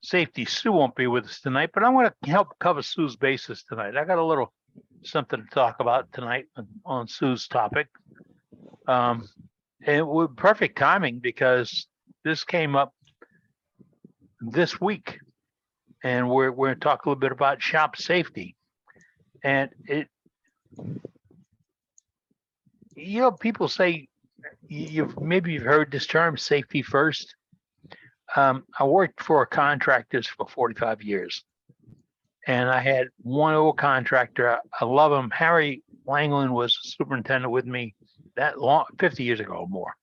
safety. Sue won't be with us tonight, but I want to help cover Sue's bases tonight. I got a little something to talk about tonight on Sue's topic. And it was perfect timing because this came up this week, and we're going to talk a little bit about shop safety. And people say you've heard this term, safety first. I worked for contractors for 45 years, and I had one old contractor. I love him. Harry Langland was superintendent with me that long, 50 years ago or more.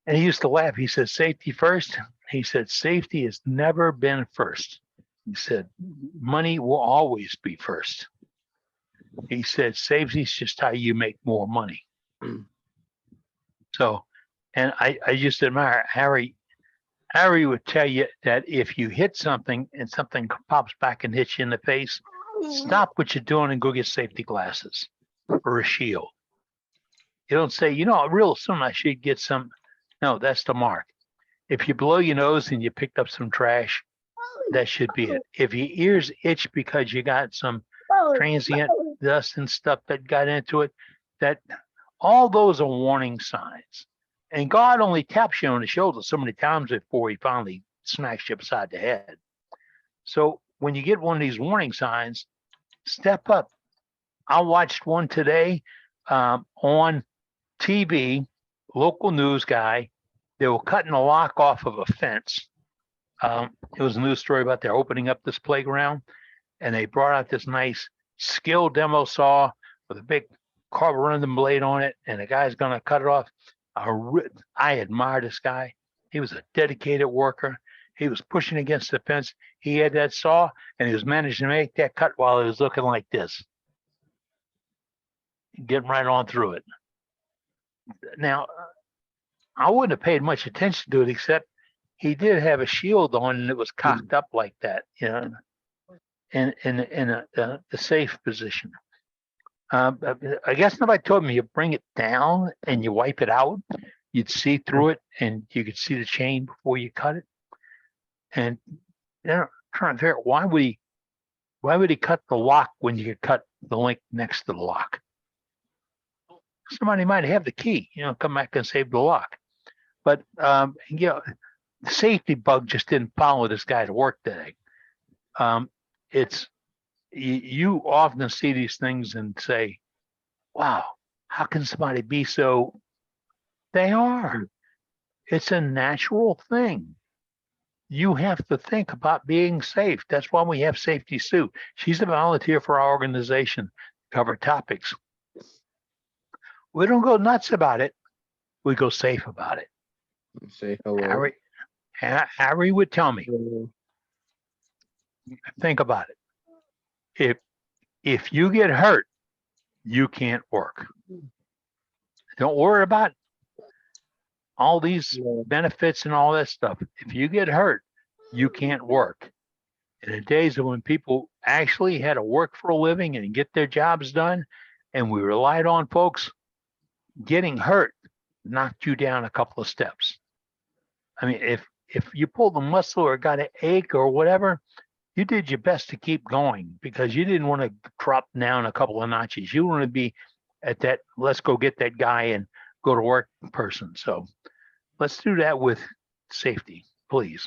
And he used to laugh. He said, safety first. He said, safety has never been first. He said, money will always be first. He said, safety is just how you make more money. So, and I just admire Harry. Harry would tell you that if you hit something and something pops back and hits you in the face, stop what you're doing and go get safety glasses or a shield. You don't say, real soon I should get some. No, that's the mark. If you blow your nose and you picked up some trash, that should be it. If your ears itch because you got some transient dust and stuff that got into it, that all those are warning signs. And God only taps you on the shoulder so many times before he finally smacks you upside the head. So when you get one of these warning signs, step up. I watched one today on TV, local news guy. They were cutting a lock off of a fence. It was a news story about they're opening up this playground, and they brought out this nice skill demo saw with a big carborundum blade on it, and the guy's going to cut it off. I admire this guy. He was a dedicated worker. He was pushing against the fence. He had that saw, and he was managing to make that cut while he was looking like this, getting right on through it. Now, I wouldn't have paid much attention to it, except he did have a shield on, and it was cocked up like that, in a safe position. I guess nobody told me you bring it down and you wipe it out. You'd see through it, and you could see the chain before you cut it. And they're trying to figure out why would he cut the lock when you could cut the link next to the lock? Somebody might have the key, come back and save the lock. But the safety bug just didn't follow this guy to work today. You often see these things and say, wow, how can somebody be so? They are. It's a natural thing. You have to think about being safe. That's why we have Safety Sue. She's a volunteer for our organization to cover topics. We don't go nuts about it. We go safe about it. Say hello. Harry would tell me, think about it. If you get hurt, you can't work. Don't worry about all these benefits and all that stuff. If you get hurt, you can't work. In the days of when people actually had to work for a living and get their jobs done, and we relied on folks, getting hurt knocked you down a couple of steps. I mean, if you pulled a muscle or got an ache or whatever, you did your best to keep going because you didn't want to drop down a couple of notches. You want to be at that, let's go get that guy and go to work person. So let's do that with safety, please.